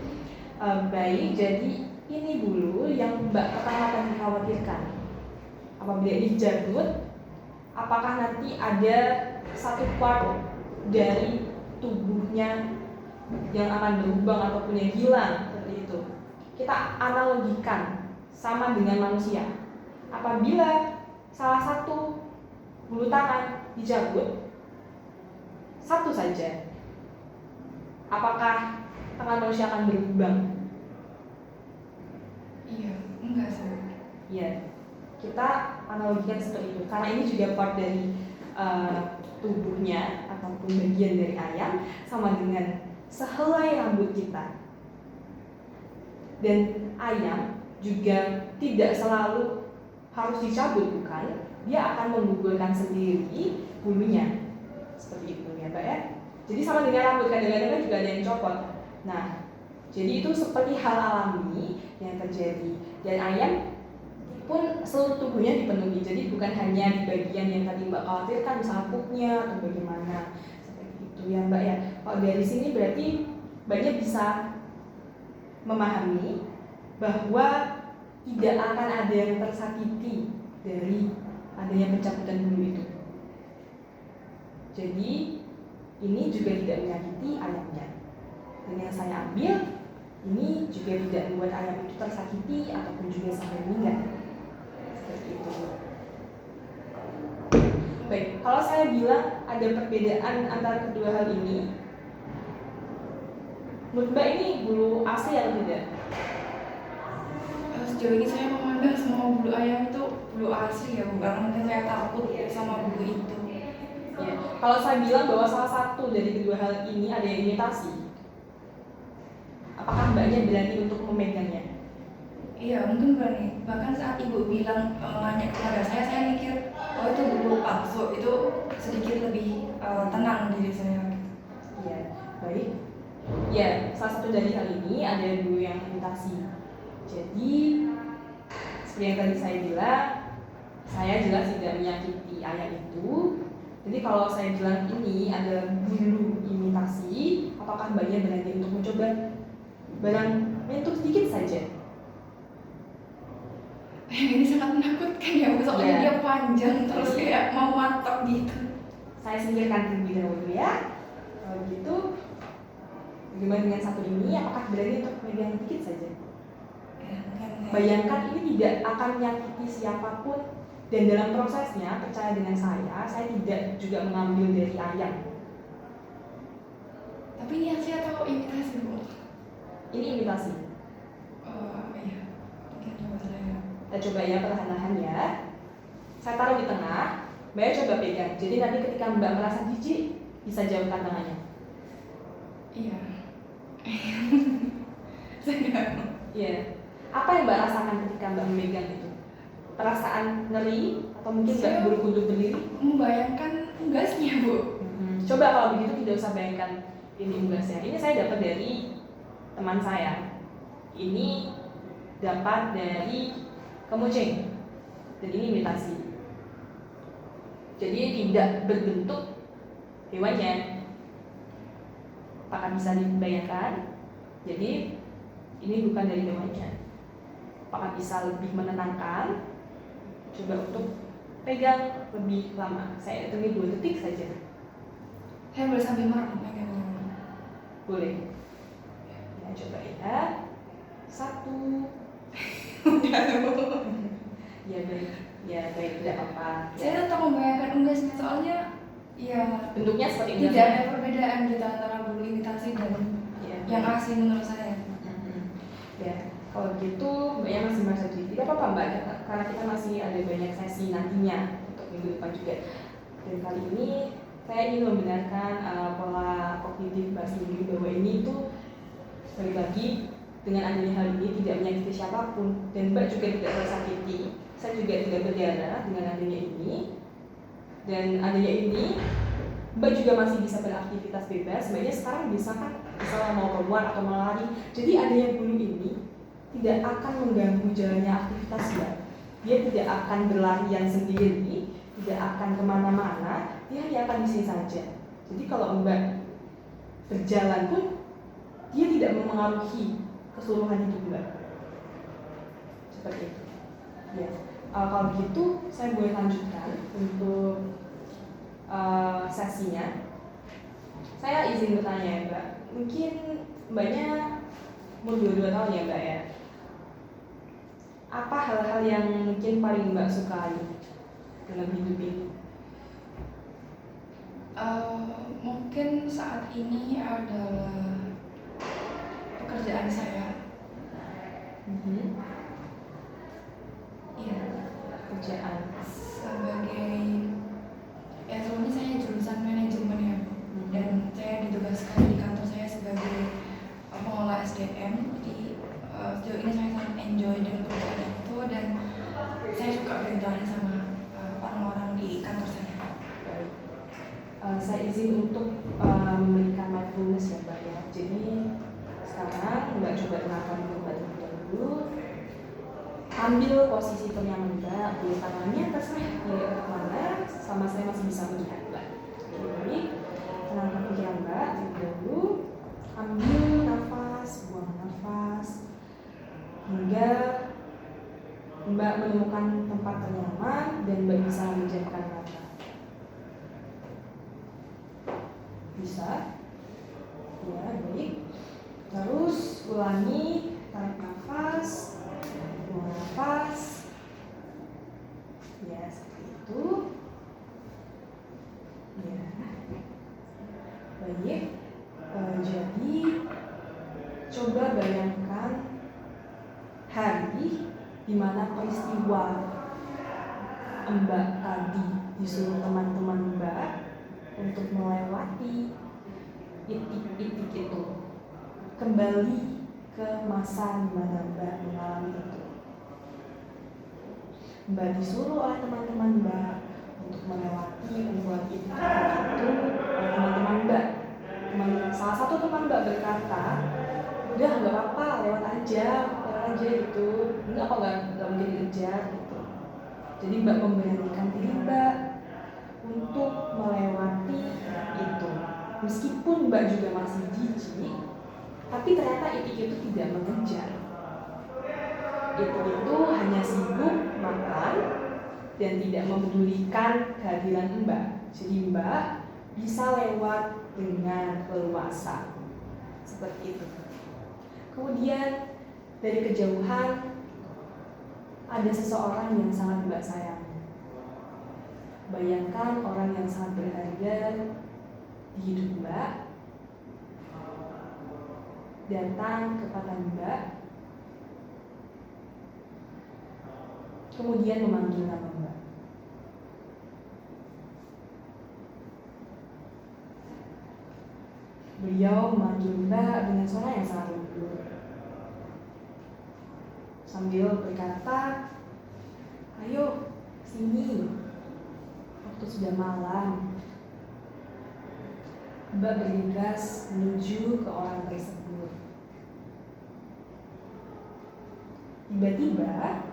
S1: Baik, jadi ini bulu yang Mbak pertama tadi khawatirkan. Apabila dijabut, apakah nanti ada satu part dari tubuhnya yang akan berlubang ataupun yang hilang seperti itu? Kita analogikan sama dengan manusia. Apabila salah satu bulu tangan dicabut, satu saja, apakah tangan manusia akan berlubang?
S3: Iya, enggak sih.
S1: Iya, kita analogikan seperti itu. Karena ini juga part dari tubuhnya ataupun bagian dari ayam, sama dengan sehelai rambut kita. Dan ayam juga tidak selalu harus dicabut, bukan? Dia akan menggugurkan sendiri bulunya, seperti itu ya Mbak ya. Jadi sama dengan rambut, kadang-kadang juga ada yang copot. Nah, jadi itu seperti hal alami yang terjadi. Dan ayam pun seluruh tubuhnya dipenuhi, jadi bukan hanya di bagian yang tadi Mbak khawatirkan, misalnya pupnya atau bagaimana, seperti itu ya Mbak ya. Kalau dari sini berarti Mbaknya bisa memahami bahwa tidak akan ada yang tersakiti dari adanya pencabutan bulu itu. Jadi ini juga tidak menyakiti ayamnya. Dan yang saya ambil ini juga tidak membuat ayam itu tersakiti ataupun juga sampai meninggal. Seperti itu. Baik, kalau saya bilang ada perbedaan antara kedua hal ini, menurut Mbak ini bulu asli atau tidak?
S3: Sejauh ini saya memandang semua bulu ayam itu bulu asli ya, bukan mungkin saya takut sama bulu itu.
S1: Ya. Kalau saya bilang bahwa salah satu dari kedua hal ini ada yang imitasi, apakah Mbaknya berani untuk memegangnya?
S3: Iya, mungkin berani. Bahkan saat ibu bilang nanya kepada saya mikir, oh itu bulu palsu, itu sedikit lebih tenang diri saya.
S1: Ya, baik. Ya, salah satu dari hal ini ada bulu yang imitasi. Jadi, seperti yang tadi saya bilang, saya jelas tidak menyakiti ayam itu. Jadi kalau saya bilang ini adalah bulu imitasi, apakah Mbaknya berani untuk mencoba barang menyentuh sedikit saja?
S3: Ini sangat menakutkan ya, soalnya dia panjang terus kayak mau matok gitu.
S1: Saya singkirkan terlebih dahulu ya. Kalau gitu, bagaimana dengan satu ini? Apakah berani untuk memegang sedikit saja? Bayangkan ini tidak akan menyakiti siapapun. Dan dalam prosesnya, percaya dengan saya tidak juga mengambil dari ayam.
S3: Tapi ini asli atau imitasi Bu?
S1: Ini imitasi.
S3: Iya, mungkin coba saya.
S1: Kita coba ya perlahan-lahan ya. Saya taruh di tengah, Mbak coba pegang. Jadi nanti ketika Mbak merasa jijik, bisa jauhkan tangannya.
S3: Iya. Saya.
S1: Iya. Apa yang Mbak rasakan ketika Mbak memegang itu? Perasaan ngeri atau mungkin Mbak buru-buru berdiri?
S3: Membayangkan unggasnya Bu.
S1: Coba kalau begitu tidak usah bayangkan ini unggasnya. Ini saya dapat dari teman saya. Ini dapat dari kemucing. Dan ini imitasi. Jadi tidak berbentuk hewannya. Apakah bisa dibayangkan? Jadi ini bukan dari hewannya. Apakah bisa lebih menenangkan? Coba untuk pegang lebih lama. Saya hitung 2 detik saja.
S3: Saya boleh sambil merem ya?
S1: Boleh. Ya, coba ya. 1. Ya baik. Ya baik, tidak apa-apa.
S3: Saya tetap membayangkan unggasnya, soalnya ya
S1: Bentuknya seperti ini.
S3: tidak ada perbedaan gitu antara bulu imitasi dan
S1: Ya,
S3: yang asli menurut saya.
S1: Ya, kalau gitu Mbaknya masih merasa diri. Tidak apa-apa Mbak, karena kita masih ada banyak sesi nantinya untuk minggu depan juga. Dan kali ini saya ingin membenarkan pola kognitif Mbak sendiri bahwa ini itu sekali lagi dengan adanya hal ini tidak menyakiti siapapun dan Mbak juga tidak tersakiti. Saya juga tidak berdarah dengan adanya ini. Dan adanya ini Mbak juga masih bisa beraktivitas bebas. Mbaknya sekarang bisa kan misalnya mau keluar atau mau lari. Jadi adanya bulu ini tidak akan mengganggu jalannya aktivitas Mbak. Dia tidak akan berlarian sendiri, tidak akan kemana-mana. Dia hanya akan di sini saja. Jadi kalau Mbak berjalan pun dia tidak memengaruhi keseluruhan hidup Mbak. Seperti itu. Ya. Kalau gitu saya boleh lanjutkan untuk sesinya. Saya izin bertanya ya Mbak. Mungkin Mbaknya umur 22 tahun ya Mbak ya. Apa hal-hal yang mungkin paling Mbak sukai dalam hidup ini?
S3: Mungkin saat ini adalah pekerjaan saya. Iya,
S1: Kerjaan.
S3: sebagai ya sebelumnya saya jurusan manajemen ya, dan saya ditugaskan di kantor saya sebagai pengelola SDM. Jadi sejauh ini saya sangat enjoy dengan pekerjaan itu dan saya suka berinteraksi sama orang-orang di kantor saya.
S1: Saya izin untuk memberikan mindfulness ya Mbak ya. Jadi sekarang Mbak coba tenangkan Mbak terlebih dahulu. Ambil posisi ternyaman Mbak, boleh tangannya terserah pilih ke mana, sama saya masih bisa melihat Mbak. Jadi tenangkan pikiran Mbak terlebih dahulu. Ambil nafas, buang nafas hingga Mbak menemukan tempat ternyaman dan Mbak bisa menjamkan mata. Bisa? Ya, baik. Terus ulangi, tarik nafas, buang nafas. Ya, seperti itu. Ya. Baik. Jadi coba bayangkan hari di mana peristiwa Mbak tadi disuruh teman-teman Mbak untuk melewati titik-titik itu, kembali ke masa di mana Mbak mengalami itu. Mbak disuruh oleh teman-teman Mbak untuk melewati umpan titik itu oleh teman-teman Mbak. Salah satu teman Mbak berkata, udah nggak apa-apa, lewat aja gitu. Enggak kok, nggak mungkin dikejar gitu. Jadi Mbak memberanikan diri Mbak untuk melewati itu. Meskipun Mbak juga masih jijik, tapi ternyata itu tidak mengejar. Itu hanya sibuk makan dan tidak memedulikan kehadiran Mbak. Jadi Mbak bisa lewat dengan leluasa. Seperti itu. Kemudian dari kejauhan ada seseorang yang sangat Mbak sayang. Bayangkan orang yang sangat berharga di hidup Mbak datang kepada Mbak, kemudian memanggil nama Mbak. Beliau memanggil Mbak dengan suara yang sangat lembut, sambil berkata, ayo sini, waktu sudah malam. Mbak bergegas menuju ke orang tersebut. Tiba-tiba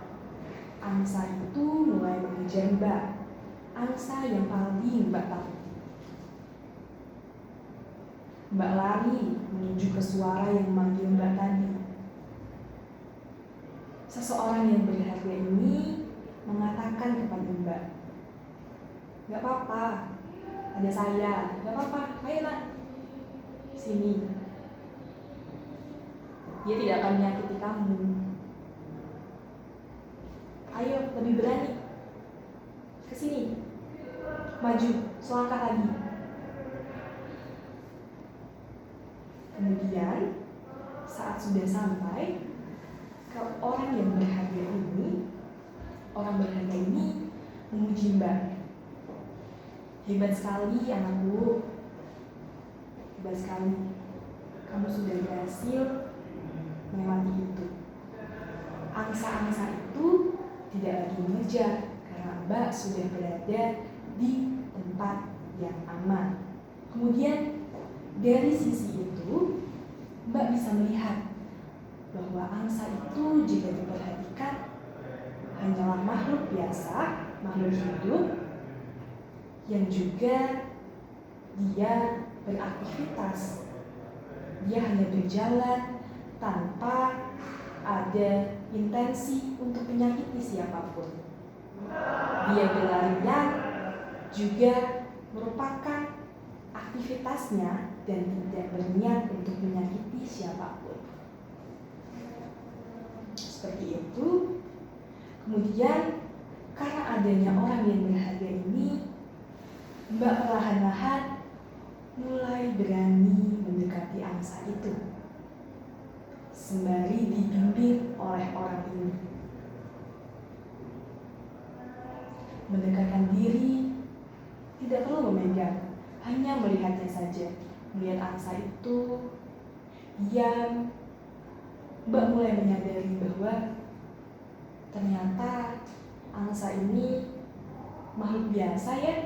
S1: angsa itu mulai mengejar Mbak. angsa yang paling Mbak takuti? Mbak lari menuju ke suara yang memanggil Mbak tadi. Seseorang yang berharga ini mengatakan kepada Mbak, "Gak apa-apa, ada saya, gak apa-apa, ayo nak, sini." Dia tidak akan menyakiti kamu. Ayo, lebih berani, kesini, maju, selangkah lagi. Kemudian saat sudah sampai ke orang yang berharga ini, orang berharga ini memuji Mbak. "Hebat sekali anakku, hebat sekali. Kamu sudah berhasil melewati itu. Angsa-angsa itu tidak lagi mengejar karena Mbak sudah berada di tempat yang aman." Kemudian dari sisi itu Mbak bisa melihat bahwa angsa itu jika diperhatikan hanyalah makhluk biasa, makhluk hidup yang juga dia beraktivitas. Dia hanya berjalan tanpa ada intensi untuk menyakiti siapapun. Dia berlarian juga merupakan aktivitasnya dan tidak berniat untuk menyakiti siapapun. Seperti itu. Kemudian karena adanya orang yang berharga ini, Mbak perlahan-lahan mulai berani mendekati angsa itu, sembari dibimbing oleh orang ini. Mendekatkan diri, tidak perlu memegang, hanya melihatnya saja. Melihat angsa itu, diam. Mbak mulai menyadari bahwa ternyata angsa ini makhluk biasa ya,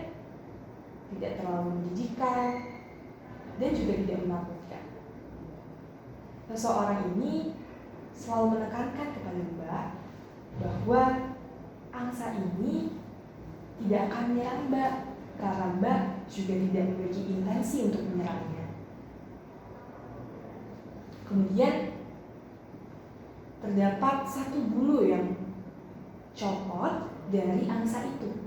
S1: tidak terlalu menjijikan dan juga tidak menakutkan. Seseorang ini selalu menekankan kepada Mbak bahwa angsa ini tidak akan menyerang Mbak karena Mbak juga tidak memiliki intensi untuk menyerangnya. Kemudian terdapat satu bulu yang copot dari angsa itu.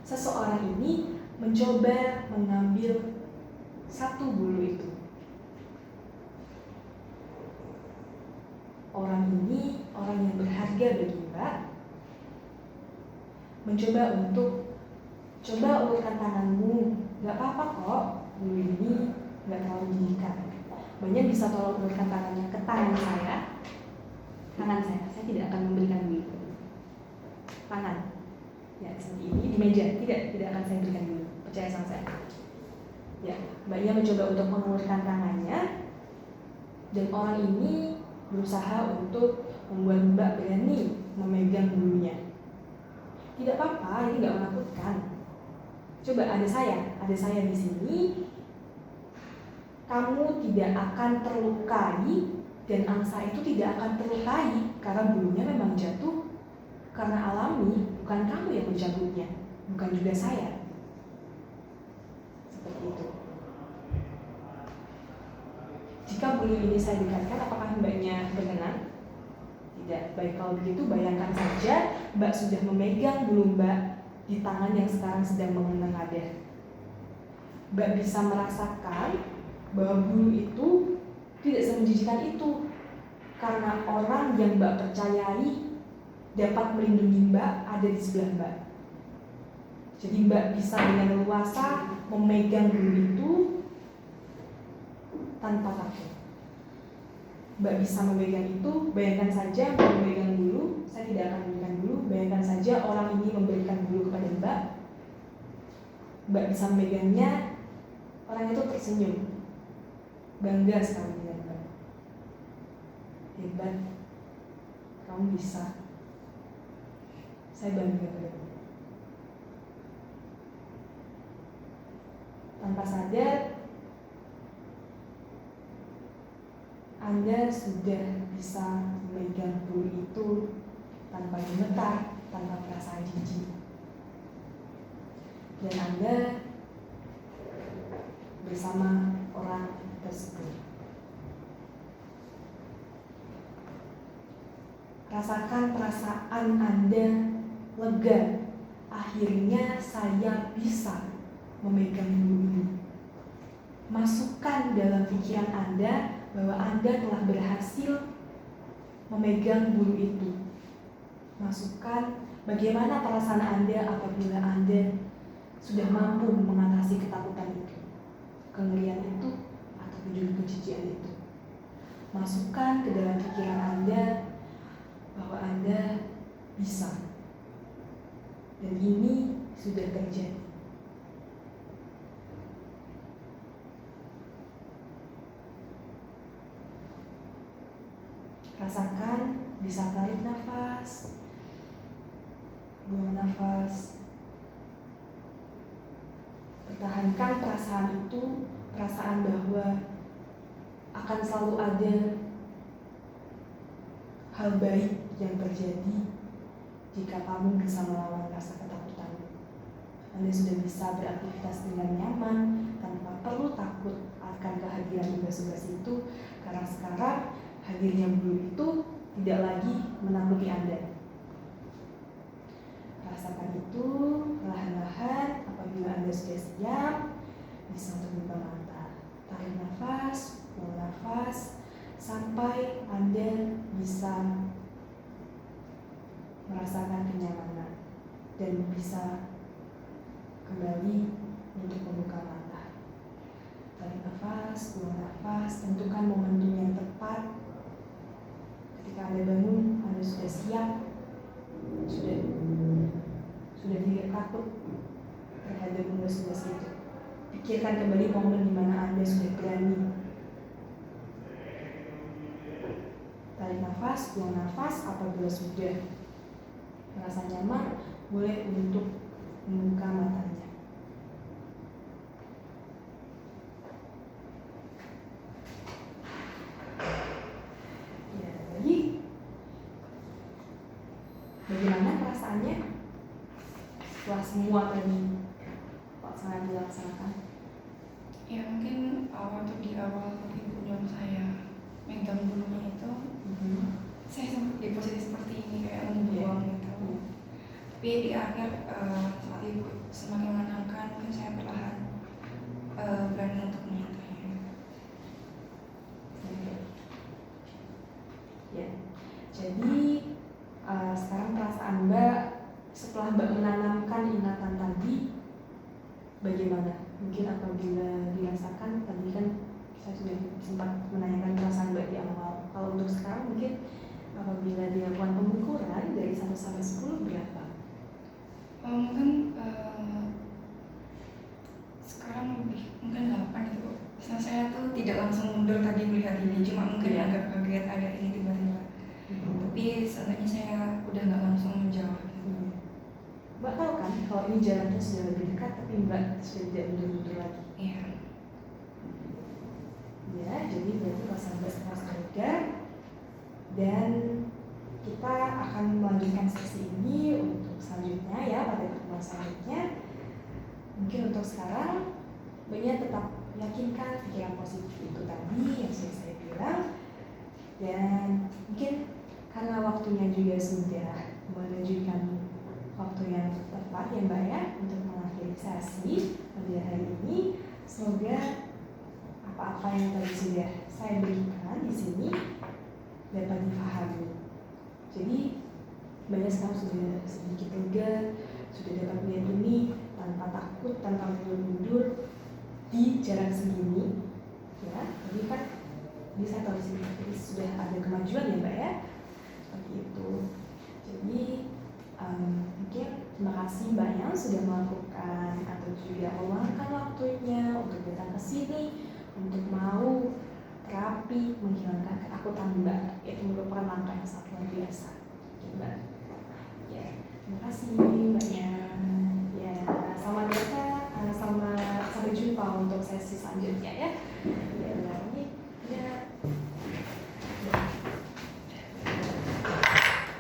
S1: Seseorang ini mencoba mengambil satu bulu itu. Orang ini orang yang berharga bagi Mbak, mencoba untuk coba ulurkan tanganmu, gak apa-apa kok, bulu ini gak terlalu menjijikan. Banyak bisa tolong ulurkan tangannya ke tangan saya. Tangan saya tidak akan memberikan bulu. Tangan, ya seperti ini di meja, tidak akan saya berikan bulu. Percaya sama saya. Ya, Mbaknya mencoba untuk mengulurkan tangannya, dan orang ini berusaha untuk membuat Mbak berani memegang bulunya. Tidak apa-apa, ini nggak menakutkan. Coba ada saya di sini. Kamu tidak akan terlukai dan angsa itu tidak akan terlukai karena bulunya memang jatuh karena alami, bukan kamu yang mencabutnya, bukan juga saya. Seperti itu. Jika bulu ini saya dekatkan, apakah Mbaknya berkenan? Tidak. Baik, kalau begitu bayangkan saja Mbak sudah memegang bulu Mbak di tangan yang sekarang sedang mengenang nada. Mbak bisa merasakan bahwa bulu itu tidak semenjijikan itu karena orang yang Mbak percayai dapat melindungi Mbak ada di sebelah Mbak. Jadi Mbak bisa dengan leluasa memegang bulu itu tanpa takut. Mbak bisa memegang itu, bayangkan saja Mbak memegang bulu, saya tidak akan memberikan bulu, bayangkan saja orang ini memberikan bulu kepada Mbak. Mbak bisa memegangnya, orang itu tersenyum, bangga sekali dengan Mbak. Hebat, kamu bisa. Saya bangga padamu. Tanpa sadar, Anda sudah bisa memegang bulu itu tanpa gemetar, tanpa perasaan jijik. dan Anda bersama orang tersebut. Rasakan perasaan Anda lega. Akhirnya saya bisa memegang bulu ini. Masukkan dalam pikiran Anda bahwa Anda telah berhasil memegang bulu itu. Masukkan bagaimana perasaan Anda apabila Anda sudah mampu mengatasi ketakutan itu, kengerian itu, atau juga kejijian itu. Masukkan ke dalam pikiran Anda bahwa Anda bisa. Dan ini sudah terjadi. Rasakan, bisa tarik nafas, buang nafas. Pertahankan perasaan itu, perasaan bahwa akan selalu ada hal baik yang terjadi jika kamu bisa melawan rasa ketakutan. Anda sudah bisa beraktivitas dengan nyaman tanpa perlu takut akan kehadiran tugas-tugas itu, karena sekarang hadirnya bulu itu tidak lagi menakuti Anda. Rasakan itu perlahan-lahan. Apabila Anda sudah siap, bisa untuk membuka mata. Tarik nafas, buang nafas, sampai Anda bisa merasakan kenyamanan dan bisa kembali untuk membuka mata. Tarik nafas, buang nafas, tentukan momentum yang tepat. Ketika Anda bangun, Anda sudah siap, sudah tidak takut terhadap tugas-tugas itu. Pikirkan kembali momen di mana Anda sudah berani. Tarik nafas, buang nafas. Apabila sudah merasa nyaman, boleh untuk membuka matanya. Ya, lagi. Bagaimana perasaannya setelah semua tadi pelaksanaan dilaksanakan?
S3: Ya mungkin waktu di awal ibu nyuruh saya megang bulunya itu, saya sempat di posisi seperti ini kayak membuang gitu. Tapi di akhir saat ibu semakin menenangkan, mungkin saya perlahan berani untuk menyantainya.
S1: Ya, jadi sekarang perasaan Mbak setelah Mbak menanamkan ingatan tadi bagaimana? Mungkin apabila dirasakan, tadi kan saya sudah sempat menanyakan perasaan Mbak di awal. Kalau untuk sekarang mungkin apabila dilakukan pengukuran dari 1 sampai 10 berapa?
S3: Mungkin sekarang lebih mungkin 8 gitu. Nah, saya tuh tidak langsung mundur tadi melihat ini, cuma mungkin agak kaget ada ini tiba-tiba. Tapi sebenarnya saya udah nggak langsung menjawab.
S1: Mbak tahu kan kalau ini jalannya sudah lebih dekat, tapi Mbak sudah tidak mundur-mundur lagi.
S3: Iya.
S1: Ya, jadi berarti perasaan Mbak sekarang sudah lega. Dan kita akan melanjutkan sesi ini untuk selanjutnya ya, pada pertemuan selanjutnya. Mungkin untuk sekarang Mbaknya tetap yakinkan pikiran positif itu tadi yang sudah saya bilang. Dan mungkin karena waktunya juga sudah menunjukkan waktu yang tepat ya Mbak ya untuk mengakhiri sesi pada hari ini. Semoga apa-apa yang tadi sudah saya berikan di sini dapat dipahami. Jadi banyak sekarang sudah sedikit lega, sudah dapat melihat ini tanpa takut, tanpa mundur di jarak segini. Ya, jadi kan bisa tahu di sini sudah ada kemajuan ya Mbak ya, seperti itu. Jadi mungkin terima kasih Mbak yang sudah melakukan atau juga meluangkan waktunya untuk datang ke sini untuk mau terapi menghilangkan ketakutan Mbak. Itu merupakan langkah yang sangat luar biasa, Mbak. Ya, terima kasih Mbaknya. Ya, selamat datang, sampai jumpa untuk sesi selanjutnya ya.